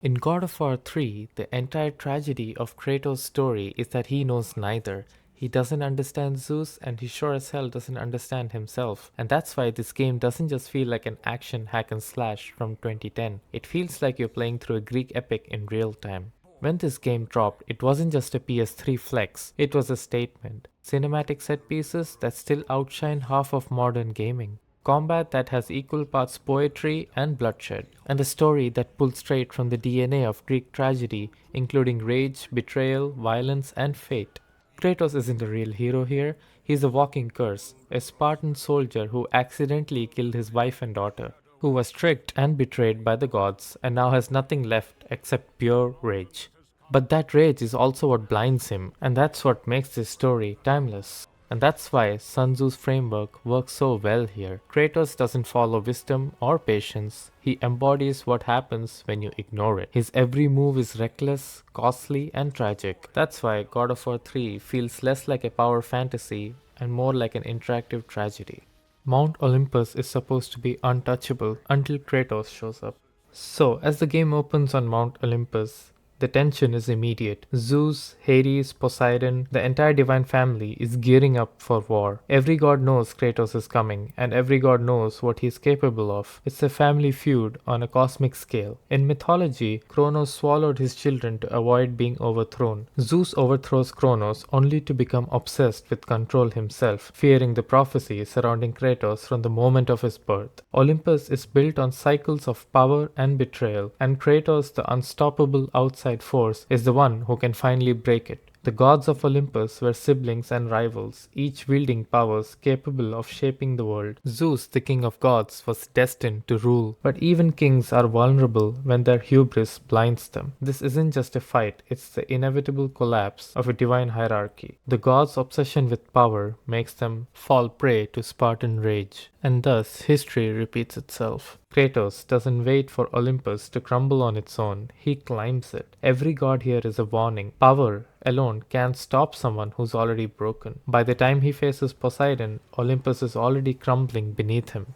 In God of War 3, the entire tragedy of Kratos' story is that he knows neither. He doesn't understand Zeus and he sure as hell doesn't understand himself. And that's why this game doesn't just feel like an action hack and slash from 2010. It feels like you're playing through a Greek epic in real time. When this game dropped, it wasn't just a PS3 flex, it was a statement. Cinematic set pieces that still outshine half of modern gaming. Combat that has equal parts poetry and bloodshed, and a story that pulls straight from the DNA of Greek tragedy, including rage, betrayal, violence, and fate. Kratos isn't a real hero here, he's a walking curse, a Spartan soldier who accidentally killed his wife and daughter, who was tricked and betrayed by the gods, and now has nothing left except pure rage. But that rage is also what blinds him, and that's what makes this story timeless. And that's why Sun Tzu's framework works so well here. Kratos doesn't follow wisdom or patience, he embodies what happens when you ignore it. His every move is reckless, costly, and tragic. That's why God of War 3 feels less like a power fantasy and more like an interactive tragedy. Mount Olympus is supposed to be untouchable until Kratos shows up. So, as the game opens on Mount Olympus, the tension is immediate. Zeus, Hades, Poseidon, the entire divine family is gearing up for war. Every god knows Kratos is coming, and every god knows what he is capable of. It's a family feud on a cosmic scale. In mythology, Kronos swallowed his children to avoid being overthrown. Zeus overthrows Kronos only to become obsessed with control himself, fearing the prophecy surrounding Kratos from the moment of his birth. Olympus is built on cycles of power and betrayal, and Kratos, the unstoppable outside force, is the one who can finally break it. The gods of Olympus were siblings and rivals, each wielding powers capable of shaping the world. Zeus, the king of gods, was destined to rule, but even kings are vulnerable when their hubris blinds them. This isn't just a fight, it's the inevitable collapse of a divine hierarchy. The gods' obsession with power makes them fall prey to Spartan rage, and thus history repeats itself. Kratos doesn't wait for Olympus to crumble on its own, he climbs it. Every god here is a warning. Power alone can't stop someone who's already broken. By the time he faces Poseidon, Olympus is already crumbling beneath him.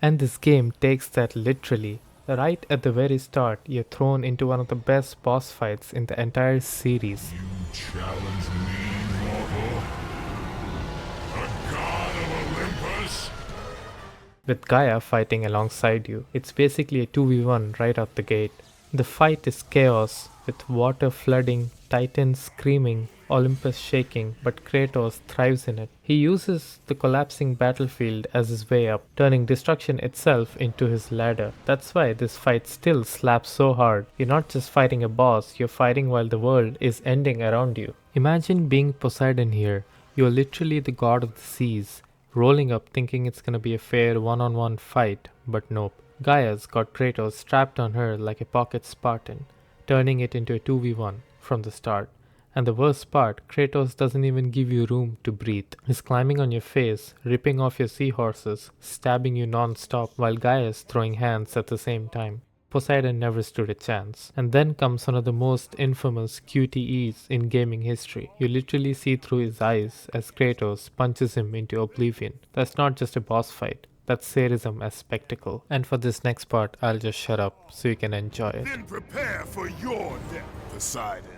And this game takes that literally. Right at the very start, you're thrown into one of the best boss fights in the entire series. You challenge me, mortal? The god of Olympus? With Gaia fighting alongside you. It's basically a 2v1 right out the gate. The fight is chaos, with water flooding, titans screaming, Olympus shaking, but Kratos thrives in it. He uses the collapsing battlefield as his way up, turning destruction itself into his ladder. That's why this fight still slaps so hard. You're not just fighting a boss, you're fighting while the world is ending around you. Imagine being Poseidon here. You're literally the god of the seas, rolling up thinking it's gonna be a fair one-on-one fight, but nope. Gaia's got Kratos strapped on her like a pocket Spartan, turning it into a 2v1 from the start. And the worst part, Kratos doesn't even give you room to breathe. He's climbing on your face, ripping off your seahorses, stabbing you non-stop while Gaia's throwing hands at the same time. Poseidon never stood a chance. And then comes one of the most infamous QTEs in gaming history. You literally see through his eyes as Kratos punches him into oblivion. That's not just a boss fight. That's sadism as spectacle. And for this next part, I'll just shut up so you can enjoy it. Then prepare for your death, Poseidon.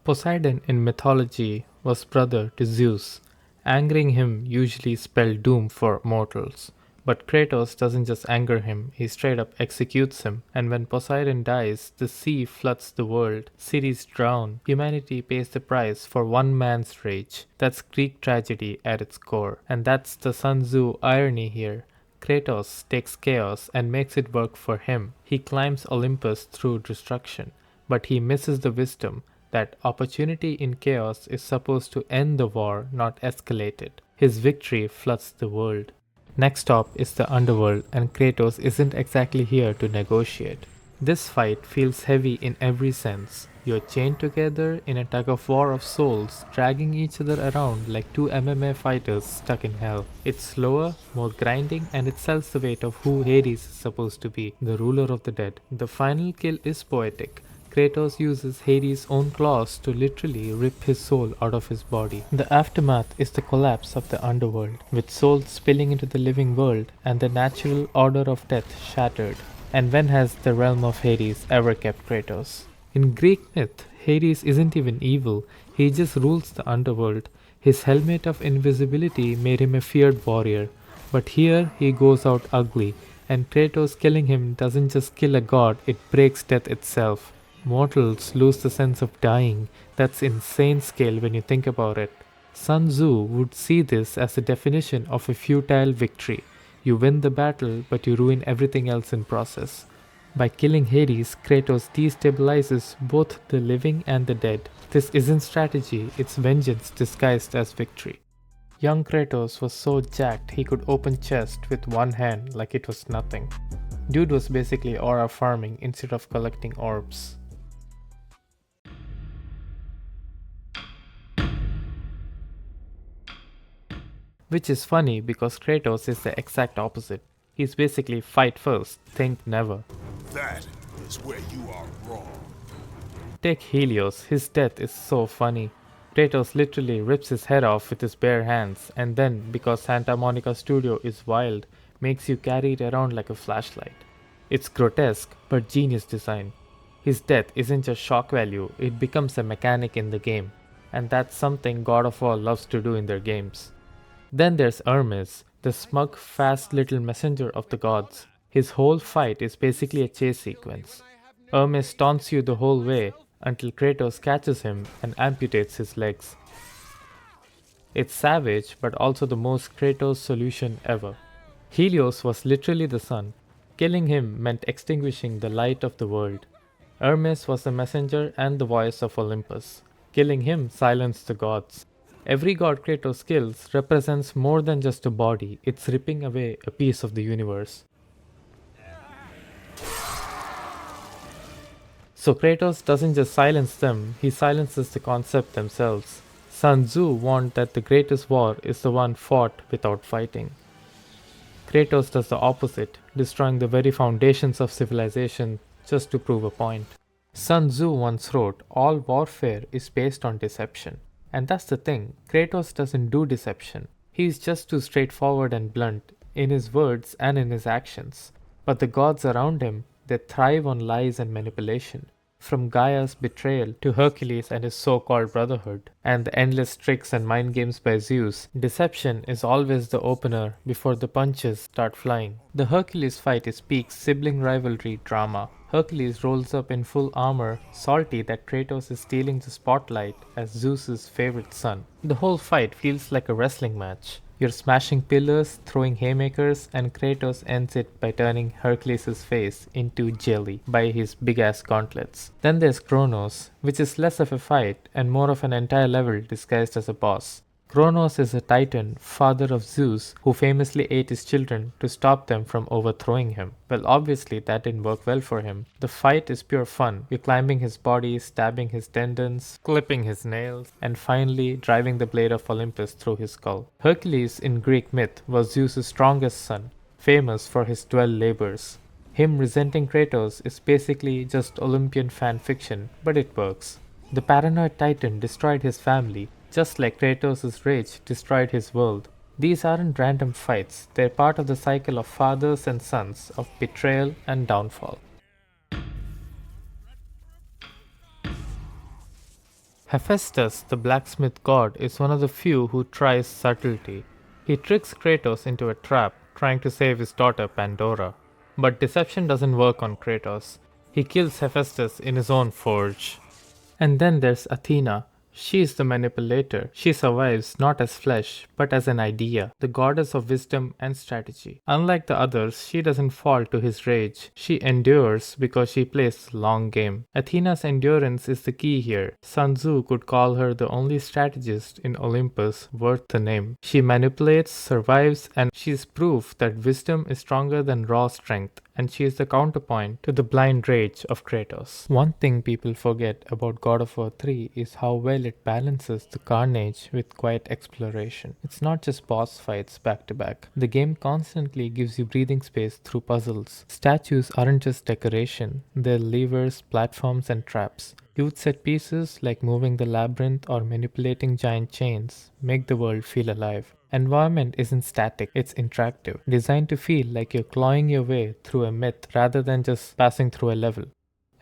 Poseidon in mythology was brother to Zeus. Angering him usually spelled doom for mortals. But Kratos doesn't just anger him, he straight up executes him. And when Poseidon dies, the sea floods the world, cities drown, humanity pays the price for one man's rage. That's Greek tragedy at its core. And that's the Sun Tzu irony here. Kratos takes chaos and makes it work for him. He climbs Olympus through destruction, but he misses the wisdom that opportunity in chaos is supposed to end the war, not escalate it. His victory floods the world. Next stop is the underworld, and Kratos isn't exactly here to negotiate. This fight feels heavy in every sense. You're chained together in a tug of war of souls, dragging each other around like two MMA fighters stuck in hell. It's slower, more grinding, and it sells the weight of who Hades is supposed to be, the ruler of the dead. The final kill is poetic. Kratos uses Hades' own claws to literally rip his soul out of his body. The aftermath is the collapse of the underworld, with souls spilling into the living world and the natural order of death shattered. And when has the realm of Hades ever kept Kratos? In Greek myth, Hades isn't even evil, he just rules the underworld. His helmet of invisibility made him a feared warrior, but here he goes out ugly, and Kratos killing him doesn't just kill a god, it breaks death itself. Mortals lose the sense of dying. That's insane scale when you think about it. Sun Tzu would see this as the definition of a futile victory. You win the battle, but you ruin everything else in process. By killing Hades, Kratos destabilizes both the living and the dead. This isn't strategy, it's vengeance disguised as victory. Young Kratos was so jacked he could open chest with one hand like it was nothing. Dude was basically aura farming instead of collecting orbs. Which is funny because Kratos is the exact opposite. He's basically fight first, think never. That is where you are wrong. Take Helios, his death is so funny. Kratos literally rips his head off with his bare hands, and then, because Santa Monica Studio is wild, makes you carry it around like a flashlight. It's grotesque, but genius design. His death isn't just shock value, it becomes a mechanic in the game, and that's something God of War loves to do in their games. Then there's Hermes, the smug, fast little messenger of the gods. His whole fight is basically a chase sequence. Hermes taunts you the whole way until Kratos catches him and amputates his legs. It's savage, but also the most Kratos solution ever. Helios was literally the sun. Killing him meant extinguishing the light of the world. Hermes was the messenger and the voice of Olympus. Killing him silenced the gods. Every god Kratos kills represents more than just a body, it's ripping away a piece of the universe. So Kratos doesn't just silence them, he silences the concept themselves. Sun Tzu warned that the greatest war is the one fought without fighting. Kratos does the opposite, destroying the very foundations of civilization just to prove a point. Sun Tzu once wrote, "All warfare is based on deception." And that's the thing, Kratos doesn't do deception. He's just too straightforward and blunt in his words and in his actions. But the gods around him, they thrive on lies and manipulation. From Gaia's betrayal to Hercules and his so-called brotherhood, and the endless tricks and mind games by Zeus, deception is always the opener before the punches start flying. The Hercules fight is peak sibling rivalry drama. Hercules rolls up in full armor, salty that Kratos is stealing the spotlight as Zeus's favorite son. The whole fight feels like a wrestling match. You're smashing pillars, throwing haymakers, and Kratos ends it by turning Hercules' face into jelly by his big-ass gauntlets. Then there's Kronos, which is less of a fight and more of an entire level disguised as a boss. Kronos is a titan, father of Zeus, who famously ate his children to stop them from overthrowing him. Well, obviously that didn't work well for him. The fight is pure fun. You're climbing his body, stabbing his tendons, clipping his nails, and finally driving the blade of Olympus through his skull. Hercules in Greek myth was Zeus' strongest son, famous for his 12 labors. Him resenting Kratos is basically just Olympian fan fiction, but it works. The paranoid titan destroyed his family, just like Kratos' rage destroyed his world. These aren't random fights, they're part of the cycle of fathers and sons, of betrayal and downfall. Hephaestus, the blacksmith god, is one of the few who tries subtlety. He tricks Kratos into a trap, trying to save his daughter Pandora. But deception doesn't work on Kratos. He kills Hephaestus in his own forge. And then there's Athena. She is the manipulator. She survives not as flesh, but as an idea, the goddess of wisdom and strategy. Unlike the others, she doesn't fall to his rage. She endures because she plays the long game. Athena's endurance is the key here. Sun Tzu could call her the only strategist in Olympus worth the name. She manipulates, survives, and she is proof that wisdom is stronger than raw strength, and she is the counterpoint to the blind rage of Kratos. One thing people forget about God of War 3 is how well it balances the carnage with quiet exploration. It's not just boss fights back to back. The game constantly gives you breathing space through puzzles. Statues aren't just decoration, they're levers, platforms, and traps. Huge set pieces like moving the labyrinth or manipulating giant chains make the world feel alive. Environment isn't static, it's interactive, designed to feel like you're clawing your way through a myth rather than just passing through a level.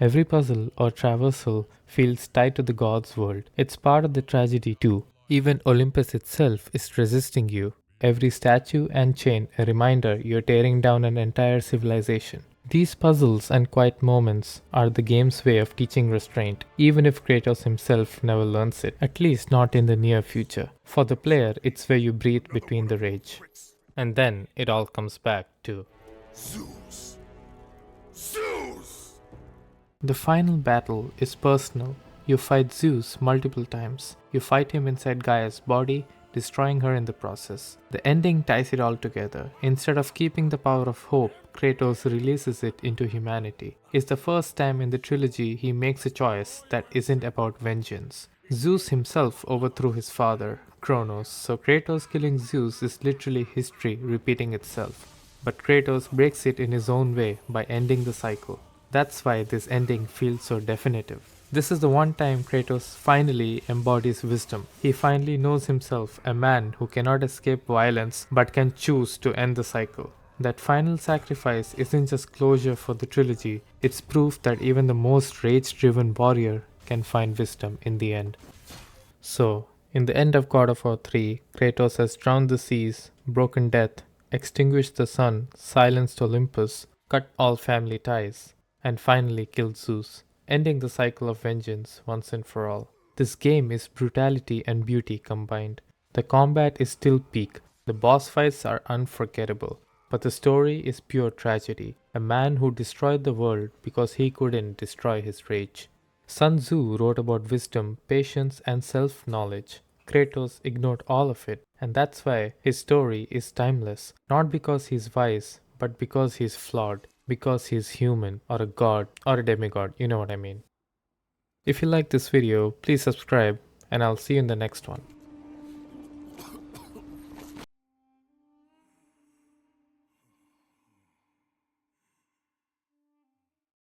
Every puzzle or traversal feels tied to the god's world. It's part of the tragedy too. Even Olympus itself is resisting you. Every statue and chain a reminder you're tearing down an entire civilization. These puzzles and quiet moments are the game's way of teaching restraint, even if Kratos himself never learns it, at least not in the near future. For the player, it's where you breathe between the rage. And then it all comes back to Zeus! Zeus! the final battle is personal. You fight Zeus multiple times. You fight him inside Gaia's body, destroying her in the process. The ending ties it all together. Instead of keeping the power of hope, Kratos releases it into humanity. It's the first time in the trilogy he makes a choice that isn't about vengeance. Zeus himself overthrew his father, Kronos, so Kratos killing Zeus is literally history repeating itself. But Kratos breaks it in his own way by ending the cycle. That's why this ending feels so definitive. This is the one time Kratos finally embodies wisdom. He finally knows himself, a man who cannot escape violence but can choose to end the cycle. That final sacrifice isn't just closure for the trilogy, it's proof that even the most rage-driven warrior can find wisdom in the end. So, in the end of God of War 3, Kratos has drowned the seas, broken death, extinguished the sun, silenced Olympus, cut all family ties, and finally killed Zeus, ending the cycle of vengeance once and for all. This game is brutality and beauty combined. The combat is still peak, the boss fights are unforgettable, but the story is pure tragedy. A man who destroyed the world because he couldn't destroy his rage. Sun Tzu wrote about wisdom, patience, and self-knowledge. Kratos ignored all of it, and that's why his story is timeless. Not because he's wise, but because he's flawed, because he's human, or a god, or a demigod, you know what I mean. If you like this video, please subscribe, and I'll see you in the next one.